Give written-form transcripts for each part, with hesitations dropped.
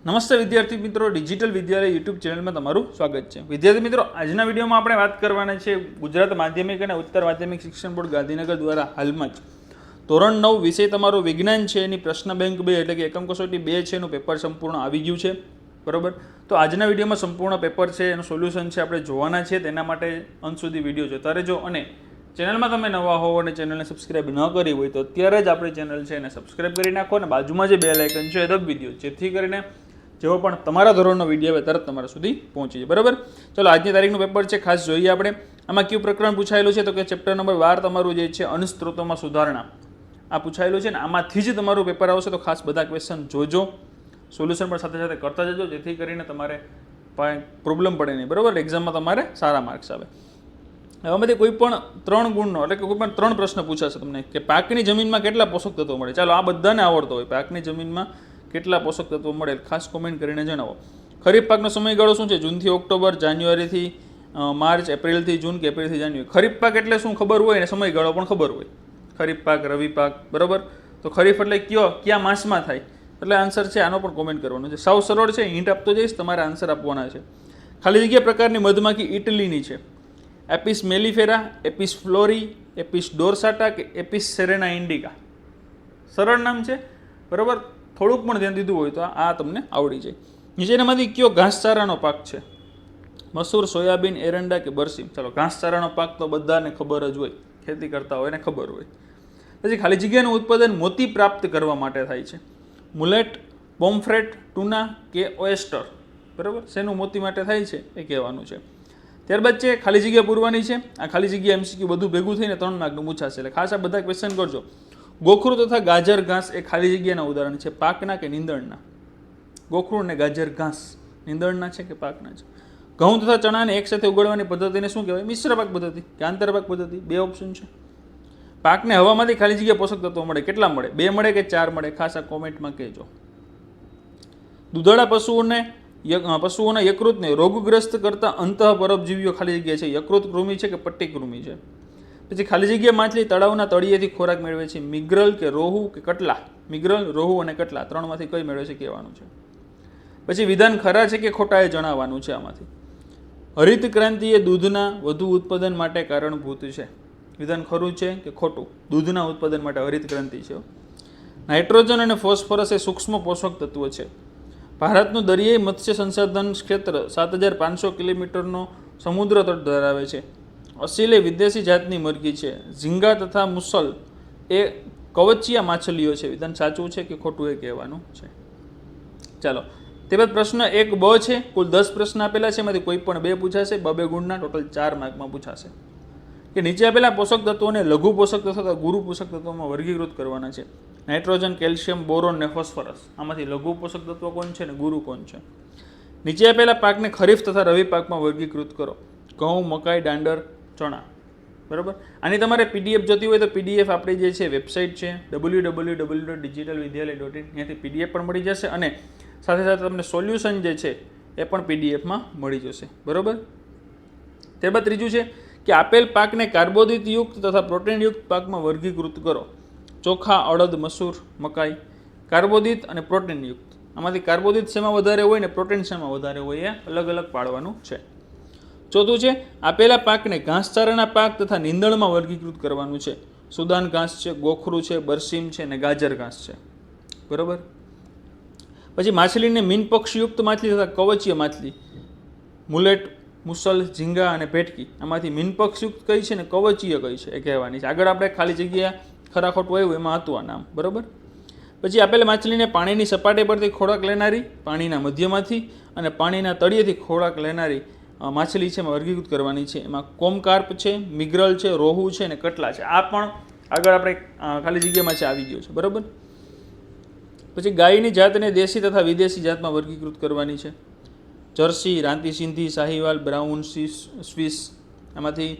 નમસ્તે વિદ્યાર્થી મિત્રો, ડિજિટલ વિદ્યાલય યુટ્યુબ ચેનલમાં તમારું સ્વાગત છે. વિદ્યાર્થી મિત્રો, આજના વિડીયોમાં આપણે વાત કરવાના છે ગુજરાત માધ્યમિક અને ઉત્તર માધ્યમિક શિક્ષણ બોર્ડ ગાંધીનગર દ્વારા હાલમાં જ ધોરણ 9 વિષય તમારો વિજ્ઞાન છે એની પ્રશ્ન બેંક 2 એટલે કે એકમ કસોટી 2 છે એનું પેપર સંપૂર્ણ આવી ગયું છે. બરાબર, તો આજના વિડીયોમાં સંપૂર્ણ પેપર છે એનું સોલ્યુશન છે આપણે જોવાના છે. તેના માટે અંત સુધી વિડીયો જોતા રહેજો અને ચેનલમાં તમે નવા હોવ અને ચેનલને સબસ્ક્રાઇબ ન કરી હોય તો અત્યારે જ આપણી ચેનલ છે એને સબસ્ક્રાઇબ કરી નાખો અને બાજુમાં જે બેલ આઇકન છે એ દબાવી દો, જેથી કરીને જેવો પણ તમારા ધોરણનો વિડીયો આવે તરત તમારા સુધી પહોંચી જાય. બરાબર, ચલો આજની તારીખનું પેપર છે, ખાસ જોઈએ આપણે. આમાં કયું પ્રકરણ પૂછાયેલું છે તો કે ચેપ્ટર નંબર 12 તમારું જે છે અણસ્ત્રોતોમાં સુધારણા આ પૂછાયેલું છે ને આમાંથી જ તમારું પેપર આવશે. તો ખાસ બધા ક્વેશ્ચન જોજો, સોલ્યુશન પણ સાથે સાથે કરતા જજો, જેથી કરીને તમારે પ્રોબ્લેમ પડે નહીં. બરાબર, એક્ઝામમાં તમારે સારા માર્ક્સ આવે. આમાંથી કોઈ પણ 3 ગુણનો એટલે કે કોઈ પણ 3 પ્રશ્ન પૂછાશે તમને કે પાકની જમીનમાં કેટલા પોષક તત્વો મળે. ચાલો આ બધાને આવડતો હોય, પાકની જમીનમાં કેટલા પોષક તત્વો મળે ખાસ કોમેન્ટ કરીને જણાવો. ખરીફ પાકનો સમયગાળો શું છે? જૂનથી ઓક્ટોબર, જાન્યુઆરીથી માર્ચ, એપ્રિલથી જૂન કે એપ્રિલથી જાન્યુઆરી. ખરીફ પાક એટલે શું ખબર હોય ને સમયગાળો પણ ખબર હોય. ખરીફ પાક, રવિ પાક. બરાબર, તો ખરીફ એટલે કયા માસમાં થાય એટલે આન્સર છે આનો પણ કોમેન્ટ કરવાનો છે. સાવ સરળ છે, હિન્ટ આપતો જઈશ, તમારે આન્સર આપવાના છે. ખાલી જગ્યા પ્રકારની મધમાખી ઇટલીની છે. એપિસ મેલિફેરા, એપિસ ફ્લોરી, એપિસ ડોર્સાટા કે એપિસ સેરેના ઇન્ડિકા. સરળ નામ છે. બરાબર, થોડુંક પણ ધ્યાન દીધું હોય તો આ તમને આવડી જાય. નીચેનામાંથી કયો ઘાસચારાનો પાક છે? મસૂર, સોયાબીન, એરંડા કે બરસીમ. ચાલો, ઘાસચારાનો પાક તો બધાને ખબર જ હોય, ખેતી કરતા હોય ને ખબર હોય. પછી ખાલી જગ્યાનું ઉત્પાદન મોતી પ્રાપ્ત કરવા માટે થાય છે. મુલેટ, પોમ્ફ્રેટ, ટુના કે ઓએસ્ટર. બરાબર, શેનું મોતી માટે થાય છે એ કહેવાનું છે. ત્યારબાદ છે ખાલી જગ્યા પૂરવાની છે. આ ખાલી જગ્યા MCQ બધું ભેગું થઈને 3 માર્કનું પૂછાશે, એટલે ખાસ આ બધા ક્વેશ્ચન કરજો. ગોખરું તથા ગાજર ઘાસ એ ખાલી જગ્યાના ઉદાહરણ છે. પાકના કે નીંદણના? ગોખરું અને ગાજર ઘાસ નીંદણના છે કે પાકના છે? ઘઉં તથા ચણાને એકસાથે ઉગાડવાની પદ્ધતિને શું કહેવાય? મિશ્ર પાક પદ્ધતિ કે આંતરપાક પદ્ધતિ? 2 ઓપ્શન છે. પાકને હવામાંથી ખાલી જગ્યા પોષક તત્વો મળે, કેટલા મળે? 2 મળે કે 4 મળે? ખાસ આ કોમેન્ટમાં કહેજો. દુધાળા પશુઓના યકૃતને રોગગ્રસ્ત કરતા અંતઃ પરજીવીઓ ખાલી જગ્યા છે. યકૃત કૃમિ છે કે પટ્ટી કૃમિ છે? પછી ખાલી જગ્યા માછલી તળાવના તળિયેથી ખોરાક મેળવે છે. મિગ્રલ કે રોહુ કે કટલા? મિગ્રલ, રોહુ અને કટલા 3માંથી કઈ મેળવે છે કહેવાનું છે. પછી વિધાન ખરા છે કે ખોટા એ જણાવવાનું છે. આમાંથી હરિત ક્રાંતિ એ દૂધના વધુ ઉત્પાદન માટે કારણભૂત છે. વિધાન ખરું છે કે ખોટું? દૂધના ઉત્પાદન માટે હરિત ક્રાંતિ છે. નાઇટ્રોજન અને ફોસ્ફરસ એ સૂક્ષ્મ પોષક તત્વો છે. ભારતનું દરિયાઈ મત્સ્ય સંસાધન ક્ષેત્ર 7500 કિલોમીટરનો સમુદ્ર તટ ધરાવે છે. અસીલ એ વિદેશી જાતની મરઘી છે. ઝીંગા તથા મુસલ એ કવચિયા માછલીઓ છે. વિધાન સાચું છે કે ખોટું એ કહેવાનું છે. ચાલો, તે બાદ પ્રશ્ન 1B છે. કુલ 10 પ્રશ્ન આપેલા છે, એમાંથી કોઈ પણ 2 પૂછાશે. 2 ગુણના ટોટલ 4 માર્કમાં પૂછાશે. કે નીચે આપેલા પોષક તત્વોને લઘુ પોષક તત્વો તથા ગુરુ પોષક તત્વોમાં વર્ગીકૃત કરવાના છે. નાઇટ્રોજન, કેલ્શિયમ, બોરોન ને ફોસ્ફરસ. આમાંથી લઘુ પોષક તત્વો કોણ છે ને ગુરુ કોણ છે? નીચે આપેલા પાકને ખરીફ તથા રવિ પાકમાં વર્ગીકૃત કરો. ઘઉં, મકાઈ, ડાંગર, ચણા. બરાબર, આની તમારે PDF જોતી હોય તો PDF આપણી જે છે વેબસાઇટ છે www.digitalvidyalaya.in, ત્યાંથી PDF પણ મળી જશે અને સાથે સાથે તમને સોલ્યુશન જે છે એ પણ PDFમાં મળી જશે. બરાબર, ત્યારબાદ ત્રીજું છે કે આપેલ પાકને કાર્બોદિતયુક્ત તથા પ્રોટીનયુક્ત પાકમાં વર્ગીકૃત કરો. ચોખા, અડદ, મસૂર, મકાઈ. કાર્બોદિત અને પ્રોટીનયુક્ત. આમાંથી કાર્બોદિત શેમાં વધારે હોય ને પ્રોટીન શેમાં વધારે હોય એ અલગ અલગ પાડવાનું છે. ચોથું છે આપેલા પાકને ઘાસચારાના પાક તથા નીંદણમાં વર્ગીકૃત કરવાનું છે. સુદાન ઘાસ છે, ગોખરું છે, બરસીમ છે અને ગાજર ઘાસ છે. બરાબર, પછી માછલીને મીનપક્ષયુક્ત માછલી તથા કવચીય માછલી. મુલેટ, મુસલ, ઝીંગા અને ભેટકી. આમાંથી મીનપક્ષયુક્ત કઈ છે ને કવચીય કઈ છે એ કહેવાની છે. આગળ આપણે ખાલી જગ્યા ખરા ખોટું આવ્યું એમાં હતું આ નામ. બરાબર, પછી આપેલા માછલીને પાણીની સપાટી પરથી ખોરાક લેનારી, પાણીના મધ્યમાંથી અને પાણીના તળિયેથી ખોરાક લેનારી માછલી છે એમાં વર્ગીકૃત કરવાની છે. એમાં કોમકાર્પ છે, મિગ્રલ છે, રોહુ છે અને કટલા છે. આ પણ આગળ આપણે ખાલી જગ્યામાં છે આવી ગયું છે. બરાબર, પછી ગાયની જાતને દેશી તથા વિદેશી જાતમાં વર્ગીકૃત કરવાની છે. જર્સી, રાંતી સિંધી, સાહીવાલ, બ્રાઉન, સ્વિસ. આમાંથી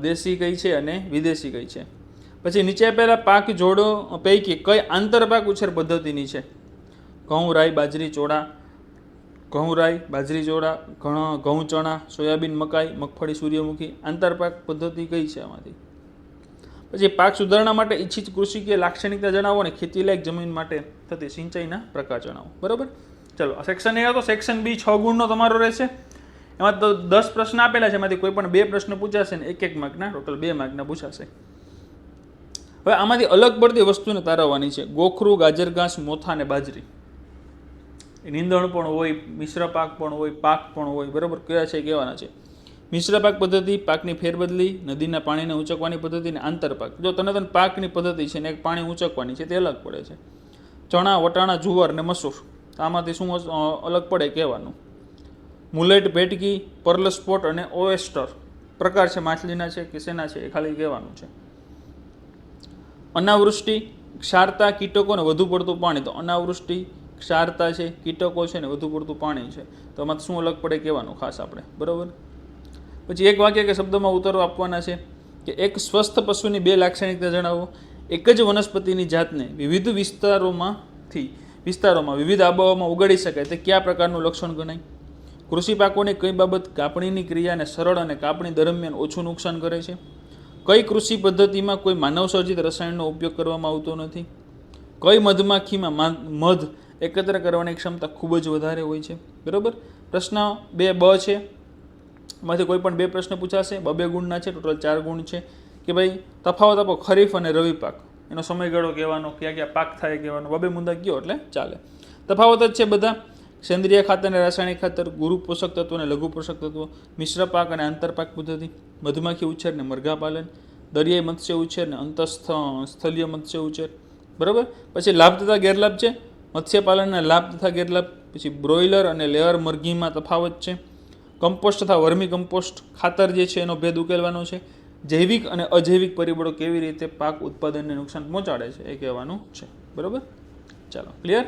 દેશી કઈ છે અને વિદેશી કઈ છે? પછી નીચે આપેલા પાક જોડો પૈકી કઈ આંતરપાક ઉછેર પદ્ધતિની છે? ઘઉં, રાઈ, બાજરી, ચોળા. ઘઉં, રાઈ, બાજરી, ચોળા, ઘઉં, ચણા, સોયાબીન, મકાઈ, મગફળી, સૂર્યમુખી. આંતરપાક પદ્ધતિ કઈ છે આમાંથી? પછી પાક સુધારણા માટે ઈચ્છિત કૃષિકીય લાક્ષણિકતા જણાવો અને ખેતીલાયક જમીન માટે થતી સિંચાઈના પ્રકાર જણાવો. બરાબર, ચલો સેક્શન એ હતો. સેક્શન બી 6 ગુણનો તમારો રહેશે. એમાં તો 10 પ્રશ્ન આપેલા છે, એમાંથી કોઈ પણ 2 પ્રશ્ન પૂછાશે ને 1 માર્કના, ટોટલ 2 માર્કના પૂછાશે. હવે આમાંથી અલગ પડતી વસ્તુને તારવવાની છે. ગોખરું, ગાજર ઘાસ, મોથા અને બાજરી. નીંદણ પણ હોય, મિશ્ર પાક પણ હોય, પાક પણ હોય, બરાબર. કયા છે કહેવાના છે. મિશ્ર પાક પદ્ધતિ, પાકની ફેરબદલી, નદીના પાણીને ઊંચકવાની પદ્ધતિ અને આંતરપાક. જો તને પાકની પદ્ધતિ છે ને એક પાણી ઊંચકવાની છે, તે અલગ પડે છે. ચણા, વટાણા, જુવાર ને મસૂર, આમાંથી શું અલગ પડે કહેવાનું. મુલેટ, ભેટકી, પર્લ સ્પોટ અને ઓએસ્ટર પ્રકાર છે, માછલીના છે કે શેના છે એ ખાલી કહેવાનું છે. અનાવૃષ્ટિ, ક્ષારતા, કીટકો ને વધુ પડતું પાણી. તો અનાવૃષ્ટિ, ક્ષારતા છે, કીટકો છે ને વધુ પડતું પાણી છે. તો આમાં શું અલગ પડે કહેવાનું ખાસ આપણે, બરાબર. પછી એક વાક્ય કે શબ્દમાં ઉત્તરો આપવાના છે કે એક સ્વસ્થ પશુની 2 લાક્ષણિકતા જણાવો. એક જ વનસ્પતિની જાતને વિવિધ વિસ્તારોમાં વિવિધ આબોહવામાં ઉગાડી શકાય તે કયા પ્રકારનું લક્ષણ ગણાય. કૃષિ પાકોની કઈ બાબત કાપણીની ક્રિયાને સરળ અને કાપણી દરમિયાન ઓછું નુકસાન કરે છે. કઈ કૃષિ પદ્ધતિમાં કોઈ માનવ સર્જિત રસાયણનો ઉપયોગ કરવામાં આવતો નથી. કઈ મધમાખીમાં મધ એકત્ર કરવાની ક્ષમતા ખૂબ જ વધારે હોય છે, બરાબર. પ્રશ્ન 2 બ છે, એમાંથી કોઈ પણ 2 પ્રશ્ન પૂછાશે. 2 ગુણના છે, ટોટલ 4 ગુણ છે. કે ભાઈ તફાવત આપો ખરીફ અને રવિ પાક, એનો સમયગાળો કહેવાનો, ક્યાં ક્યાં પાક થાય કહેવાનો. 2 મુદ્દા કયો એટલે ચાલે. તફાવત જ છે બધા. સેન્દ્રિય ખાતર અને રાસાયણિક ખાતર, ગુરુ પોષક તત્વો અને લઘુ પોષક તત્વો, મિશ્ર પાક અને આંતરપાક પદ્ધતિ, મધમાખી ઉછેર ને મરઘા પાલન, દરિયાઈ મત્સ્ય ઉછેર ને સ્થલીય મત્સ્ય ઉછેર, બરાબર. પછી લાભ તથા ગેરલાભ છે. મત્સ્યપાલનના લાભ તથા ગેરલાભ. પછી બ્રોઇલર અને લેયર મરઘીમાં તફાવત છે. કમ્પોસ્ટ તથા વર્મી કમ્પોસ્ટ ખાતર જે છે એનો ભેદ ઉકેલવાનો છે. જૈવિક અને અજૈવિક પરિબળો કેવી રીતે પાક ઉત્પાદનને નુકસાન પહોંચાડે છે એ કહેવાનું છે, બરાબર. ચાલો ક્લિયર.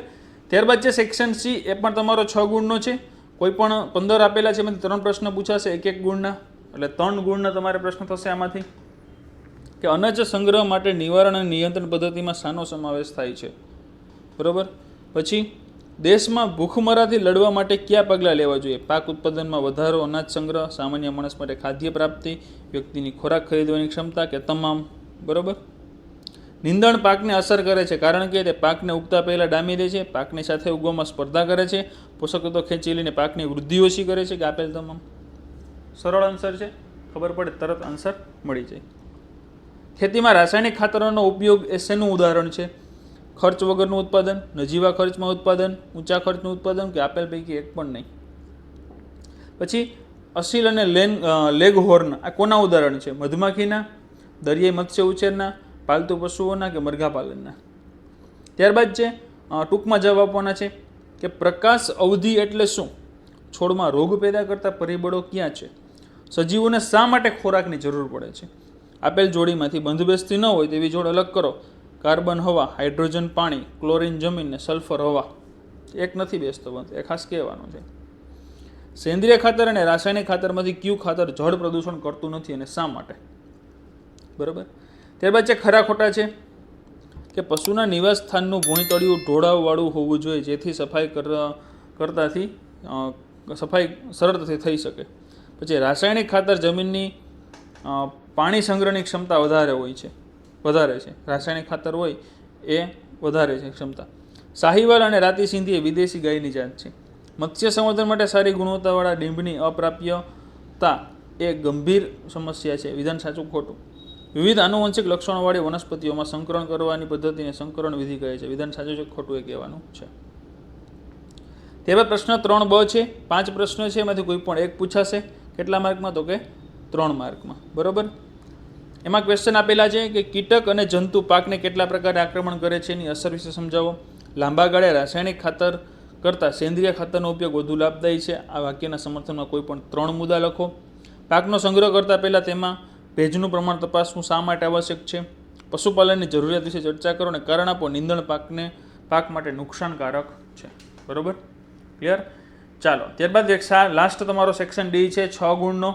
ત્યારબાદ છે સેક્શન સી, એ પણ તમારો 6 ગુણનો છે. કોઈ પણ 15 આપેલા છે, એમાંથી 3 પ્રશ્ન પૂછાશે 1 ગુણના, એટલે 3 ગુણના તમારે પ્રશ્ન થશે આમાંથી. કે અનાજ સંગ્રહ માટે નિવારણ અને નિયંત્રણ પદ્ધતિમાં શાનો સમાવેશ થાય છે, બરાબર. પછી દેશમાં ભૂખમરાથી લડવા માટે કયા પગલાં લેવા જોઈએ. પાક ઉત્પાદનમાં વધારો, અનાજ સંગ્રહ, સામાન્ય માણસ માટે ખાદ્ય પ્રાપ્તિ, વ્યક્તિની ખોરાક ખરીદવાની ક્ષમતા કે તમામ, બરાબર. નીંદણ પાકને અસર કરે છે કારણ કે તે પાકને ઉગતા પહેલાં ડામી દે છે, પાકની સાથે ઉગવામાં સ્પર્ધા કરે છે, પોષક તત્વો ખેંચી લઈને પાકની વૃદ્ધિ ઓછી કરે છે કે આપેલ તમામ. સરળ આન્સર છે, ખબર પડે તરત આન્સર મળી જાય. ખેતીમાં રાસાયણિક ખાતરોનો ઉપયોગ એ શેનું ઉદાહરણ છે. ખર્ચ વગરનું ઉત્પાદન, નજીવા ખર્ચમાં ઉત્પાદન, ઊંચા ખર્ચનું ઉત્પાદન કે આપેલ પૈકી એક પણ નહીં. પછી અસીલ અને લેગહોર્ન આ કોના ઉદાહરણ છે. મધમાખીના, દરિયાઈ મત્સ્ય ઉછેરના, પાલતુ પશુઓના કે મરઘા પાલનના. ત્યારબાદ છે ટૂંકમાં જવાબ આપવાના છે કે પ્રકાશ અવધિ એટલે શું. છોડમાં રોગ પેદા કરતા પરિબળો ક્યાં છે. સજીવોને શા માટે ખોરાકની જરૂર પડે છે. આપેલ જોડીમાંથી બંધબેસતી ન હોય તેવી જોડ અલગ કરો. કાર્બન હવા, હાઇડ્રોજન પાણી, ક્લોરિન જમીન ને સલ્ફર હવા. એક નથી બેસતો બંધ, એ ખાસ કહેવાનું છે. સેન્દ્રિય ખાતર અને રાસાયણિક ખાતરમાંથી કયું ખાતર જળ પ્રદૂષણ કરતું નથી અને શા માટે, બરાબર. ત્યારબાદ છે ખરા ખોટા છે કે પશુના નિવાસ સ્થાનનું ભૂંયતળિયું ઢોળાવવાળું હોવું જોઈએ જેથી સફાઈ સરળતાથી થઈ શકે. પછી રાસાયણિક ખાતર જમીનની પાણી સંગ્રહની ક્ષમતા વધારે છે. રાસાયણિક ખાતર હોય એ વધારે છે ક્ષમતા. સાહીવાલ અને રાતી સિંધી એ વિદેશી ગાયની જાત છે. મત્સ્ય સંવર્ધન માટે સારી ગુણવત્તાવાળા ડીંભની અપ્રાપ્યતા એ ગંભીર સમસ્યા છે. વિધાન સાચું ખોટું. વિવિધ આનુવંશિક લક્ષણોવાળી વનસ્પતિઓમાં સંકરણ કરવાની પદ્ધતિને સંકરણ વિધિ કહે છે. વિધાન સાચું છે ખોટું એ કહેવાનું છે. ત્યારબાદ પ્રશ્ન 3 બ છે. 5 પ્રશ્નો છે, એમાંથી કોઈ પણ એક પૂછાશે. કેટલા માર્કમાં, તો કે 3 માર્કમાં, બરાબર. એમાં ક્વેશ્ચન આપેલા છે કે કીટક અને જંતુ પાકને કેટલા પ્રકારે આક્રમણ કરે છે એની અસર વિશે સમજાવો. લાંબા ગાળે રાસાયણિક ખાતર કરતાં સેન્દ્રિય ખાતરનો ઉપયોગ વધુ લાભદાયી છે. આ વાક્યના સમર્થનમાં કોઈ પણ 3 મુદ્દા લખો. પાકનો સંગ્રહ કરતાં પહેલાં તેમાં ભેજનું પ્રમાણ તપાસવું શા માટે આવશ્યક છે. પશુપાલનની જરૂરિયાત વિશે ચર્ચા કરો અને કારણ આપો. નીંદણ પાક માટે નુકસાનકારક છે, બરાબર. ક્લિયર. ચાલો ત્યારબાદ લાસ્ટ તમારો સેક્શન ડી છે 6 ગુણનો.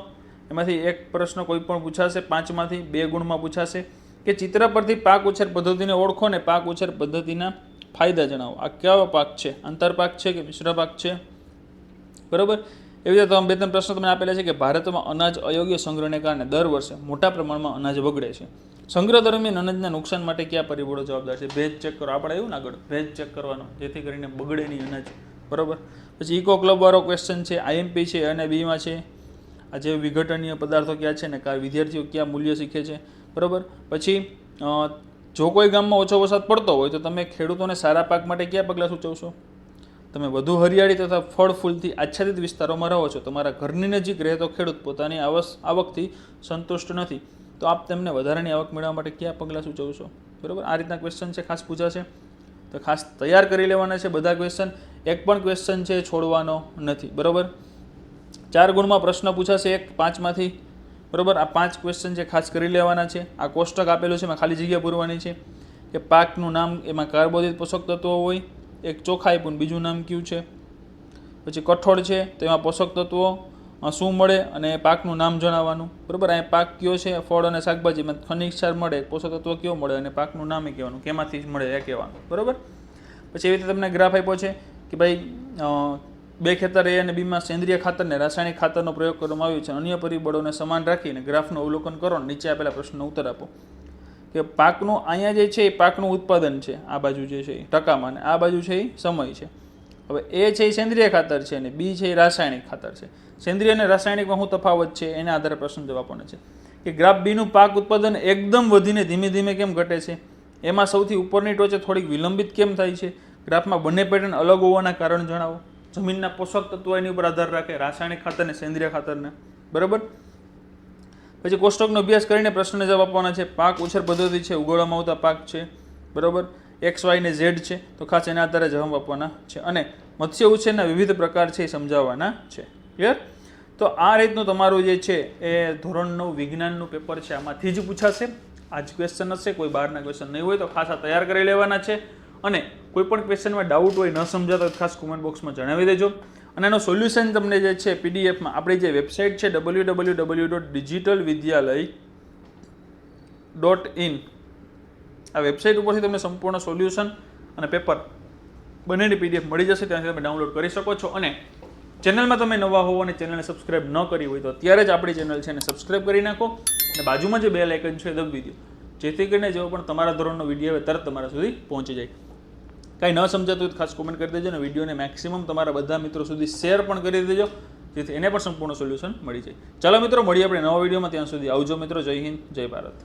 એમાંથી એક પ્રશ્ન કોઈ પણ પૂછાશે. 5માંથી 2 ગુણમાં પૂછાશે કે ચિત્ર પરથી પાક ઉછેર પદ્ધતિને ઓળખો ને પાક ઉછેર પદ્ધતિના ફાયદા જણાવો. આ કેવો પાક છે, આંતરપાક છે કે મિશ્ર પાક છે, બરાબર. એવી રીતે 2-3 પ્રશ્નો તમને આપેલા છે કે ભારતમાં અનાજ અયોગ્ય સંગ્રહને કારણે દર વર્ષે મોટા પ્રમાણમાં અનાજ બગડે છે. સંગ્રહ દરમિયાન અનાજના નુકસાન માટે કયા પરિબળો જવાબદાર છે. ભેજ ચેક કરો, આપણે આવ્યું ને આગળ ભેજ ચેક કરવાનો જેથી કરીને બગડે નહીં અનાજ, બરાબર. પછી ઇકો ક્લબવાળો ક્વેશ્ચન છે, આઈએમપી છે અને બીમાં છે આ જે વિઘટનીય પદાર્થો ક્યાં છે ને વિદ્યાર્થીઓ ક્યાં મૂલ્ય શીખે છે, બરાબર. પછી જો કોઈ ગામમાં ઓછો વરસાદ પડતો હોય તો તમે ખેડૂતોને સારા પાક માટે કયા પગલાં સૂચવશો? તમે વધુ હરિયાળી તથા ફળ ફૂલથી આચ્છાદિત વિસ્તારોમાં રહો છો, તમારા ઘરની નજીક રહેતો ખેડૂત પોતાની આવકથી સંતુષ્ટ નથી, તો આપ તેમને વધારાની આવક મેળવવા માટે કયા પગલાં સૂચવશો? બરાબર. આ રીતના ક્વેશ્ચન છે, ખાસ પૂછાશે તો ખાસ તૈયાર કરી લેવાના છે બધા ક્વેશ્ચન. એક પણ ક્વેશ્ચન છે છોડવાનો નથી, બરાબર. 4 ગુણમાં પ્રશ્ન પૂછાશે 5માંથી, બરાબર. આ 5 ક્વેશ્ચન છે ખાસ કરી લેવાના છે. આ કોષ્ટક આપેલું છે, એમાં ખાલી જગ્યા પૂરવાની છે કે પાકનું નામ, એમાં કાર્બોદિત પોષક તત્વો હોય, એક ચોખા આપ્યું, બીજું નામ કયું છે. પછી કઠોળ છે, તેમાં પોષક તત્વો શું મળે અને પાકનું નામ જણાવવાનું, બરાબર. અહીંયા પાક કયો છે, ફળ અને શાકભાજીમાં ખનિજ ક્ષાર મળે, પોષક તત્વો કયો મળે અને પાકનું નામ એ કહેવાનું, કેમાંથી મળે એ કહેવાનું, બરાબર. પછી એવી રીતે તમને ગ્રાફ આપ્યો છે કે ભાઈ 2 ખેતર એ અને બીમાં સેન્દ્રિય ખાતરને રાસાયણિક ખાતરનો પ્રયોગ કરવામાં આવ્યો છે. અન્ય પરિબળોને સમાન રાખીને ગ્રાફનું અવલોકન કરો, નીચે આપેલા પ્રશ્નનો ઉત્તર આપો. કે પાકનું અહીંયા જે છે એ પાકનું ઉત્પાદન છે, આ બાજુ જે છે એ ટકામાં, અને આ બાજુ છે એ સમય છે. હવે એ છે એ સેન્દ્રિય ખાતર છે અને બી છે એ રાસાયણિક ખાતર છે. સેન્દ્રિય અને રાસાયણિકમાં શું તફાવત છે એના આધારે પ્રશ્ન જવાબ આપવાનો છે. કે ગ્રાફ બીનું પાક ઉત્પાદન એકદમ વધીને ધીમે ધીમે કેમ ઘટે છે, એમાં સૌથી ઉપરની ટોચે થોડીક વિલંબિત કેમ થાય છે, ગ્રાફમાં બંને પેટર્ન અલગ હોવાના કારણ જણાવો, જમીનના પોષક તત્વો એની ઉપર આધાર રાખે, રાસાયણિક ખાતર ને સેન્દ્રિય ખાતરને, બરાબર. પછી કોષ્ટકનો અભ્યાસ કરીને પ્રશ્નને જવાબ આપવાના છે. પાક ઉછેર પદ્ધતિ છે, ઉગાડવામાં આવતા પાક છે, બરાબર. X, Y ને Z છે, તો ખાસ એના આધારે જવાબ આપવાના છે. અને મત્સ્ય ઉછેરના વિવિધ પ્રકાર છે એ સમજાવવાના છે. ક્લિયર? તો આ રીતનું તમારું જે છે એ ધોરણ 9 વિજ્ઞાનનું પેપર છે, આમાંથી જ પૂછાશે. આ જ ક્વેશ્ચન હશે, કોઈ બહારના ક્વેશ્ચન નહીં હોય તો ખાસ આ તૈયાર કરી લેવાના છે. અને કોઈ પણ ક્વેશ્ચનમાં ડાઉટ હોય, ન સમજાતો હોય ખાસ કોમેન્ટ બોક્સમાં જણાવી દેજો. અને એનો સોલ્યુશન તમને જે છે પીડીએફમાં આપણી જે વેબસાઇટ છે www.digitalvidyalay.in, આ વેબસાઇટ ઉપરથી તમને સંપૂર્ણ સોલ્યુશન અને પેપર બંનેની પીડીએફ મળી જશે, ત્યાંથી તમે ડાઉનલોડ કરી શકો છો. અને ચેનલમાં તમે નવા હોવો અને ચેનલને સબસ્ક્રાઇબ ન કરી હોય તો અત્યારે જ આપણી ચેનલ છે એને સબસ્ક્રાઇબ કરી નાખો અને બાજુમાં જે બેલ આઇકન છે એ દબાવી દો, જેથી કરીને જેવો પણ તમારા ધોરણનો વિડીયો આવે તરત તમારા સુધી પહોંચી જાય. કાંઈ ન સમજાતું હોય તો ખાસ કોમેન્ટ કરી દેજો અને વિડીયોને મેક્સિમમ તમારા બધા મિત્રો સુધી શેર પણ કરી દેજો, જેથી એને પણ સંપૂર્ણ સોલ્યુશન મળી જાય. ચાલો મિત્રો, મળીએ આપણે નવા વિડીયોમાં. ત્યાં સુધી આવજો મિત્રો. જય હિન્દ, જય ભારત.